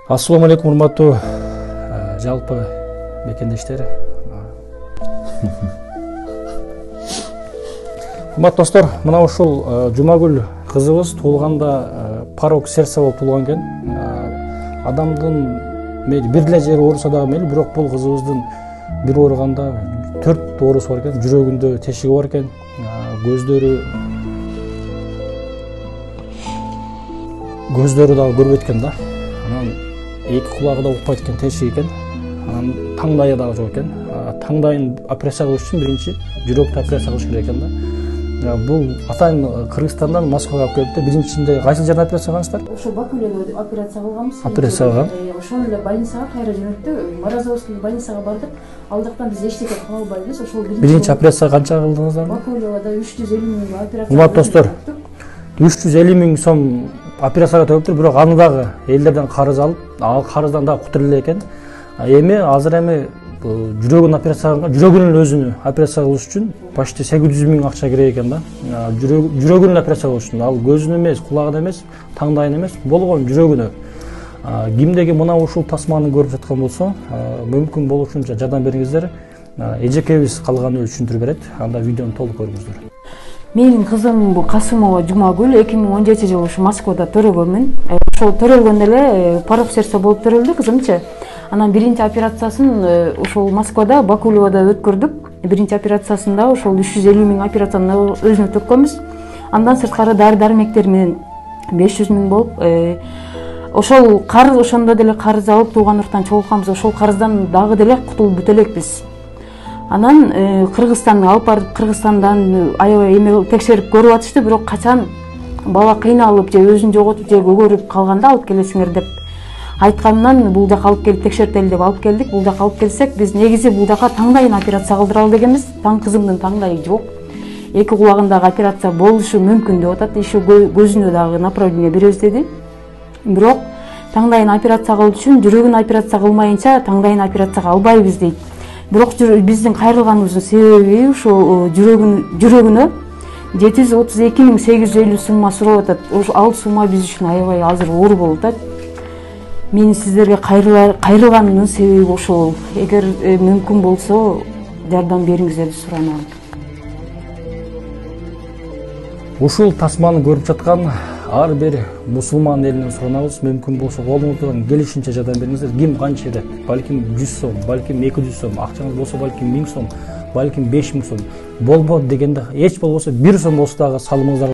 Ассаламу алейкум, урматтуу жалпы мекендештер. Урматтуу достор, мына ушул Жумагүл кызыбыз туулганда порок сердца болуп туулган экен. Адамдын бир эле жери ооруса дагы мейли, бирок бул кызыбыздын бир ооруганда 4 оорусу бар экен. Жүрөгүндө тешиги бар экен. Көздөрү дагы көрбөйт экен да. Анан эки кулагы да укпайт экен, тешиги экен. Анан таңдайы дагы жок экен. Таңдайын операция кылыш үчүн биринчи жүрөктү операция кылыш керек экен да. Бул атайын Кыргызстандан Москвага алып келип, биринчисинде кайсы жерде операция кылгансыздар? Ошо Бакулеге операция кылганбыз. Операция кылган. Ошол эле больницага кайра жөнөттү. Морозовский больницага бардык. Ал жактан биз эчтеке кыла албайбыз. Ошол биринчи операция канча кылдыңыздар? Бакулевада 350 миң операция. Урматтуу достор, 350 миң сом операцияга төлөптүр, бирок аны дагы элдерден карыз алып, ал карыздан дагы кутур эле экен. Эми азыр жүрөгүн операция кылган, жүрөгүнүн өзүнө операция кылыш үчүн почти 800 миң акча керек экен да. Жүрөгүнүн операция кылыш үчүн, ал көзүн эмес, кулагын эмес, таңдайын эмес, болгон жүрөгүнө. Кимдеги мына ушул тасманы көрүп жаткан болсо, мүмкүн болушунча жардам бериңиздер. Эжекебиз калганын түшүндүрүп берет. Анда видеону толук көрүңүздөр. Менин кызым Касымова Жумагүл 2017 жылы ушу Москвада төрөгөнмүн. Ошол төрөлгөндө эле порок сердца болуп төрөлдү кызымчы. Анан биринчи операциясын ошол Москвада Бакулевада өткөрдүк. Биринчи операциясында ошол 350 миң операцияны өзүнө төккөнбүз. Андан сырткары дары дармектер менен 500 миң болуп, ошол карыз ошондо деле карыз алып тууганыртан чогулганбыз. Ошол карыздан дагы деле кутулуп бүтө элекпиз. Анан Кыргызстанга алып барып, Кыргызстандан аябай эме текшерип көрүп атышты, бирок качан бала кыйналып же өзүн жоготуп же көгөрүп калганда алып келесиңер деп айткандан бул жака алып келип текшертели деп алып келдик. Бул жака алып келсек, биз негизи бул жака таңдайын операция кылдыралы дегенбиз. Кызымдын таңдайы жок. Эки кулагындагы операция болушу мүмкүн деп атат. Еще көзүнө дагы направление беребиз деди. Бирок таңдайын операция кылуу үчүн жүрөгүн операция кылмайынча таңдайын операцияга албайбыз дейт. Бирок биздин кайрылганыбыздын себеби ушул жүрөгүнө 732.850 сумма сурап атат. Ал сумма биз үчүн аябай азыр оор болуп атат. Мен сиздерге кайрылганымдын себеби ошол. Эгер мүмкүн болсо жардам бериңиздерди суранам. Ушул тасманы көрүп жаткан ар бир мусулман элинен суранабыз, мүмкүн болсо колуңуздан келишинче жардам бериңиздер. Ким канча деп, балким 100 сом, балким 200 сом, акчаңыз болсо балким 1000 сом, балким 5000 сом. Болбойт дегенде эч болбосо 1 сом болсо дагы салымыңыздар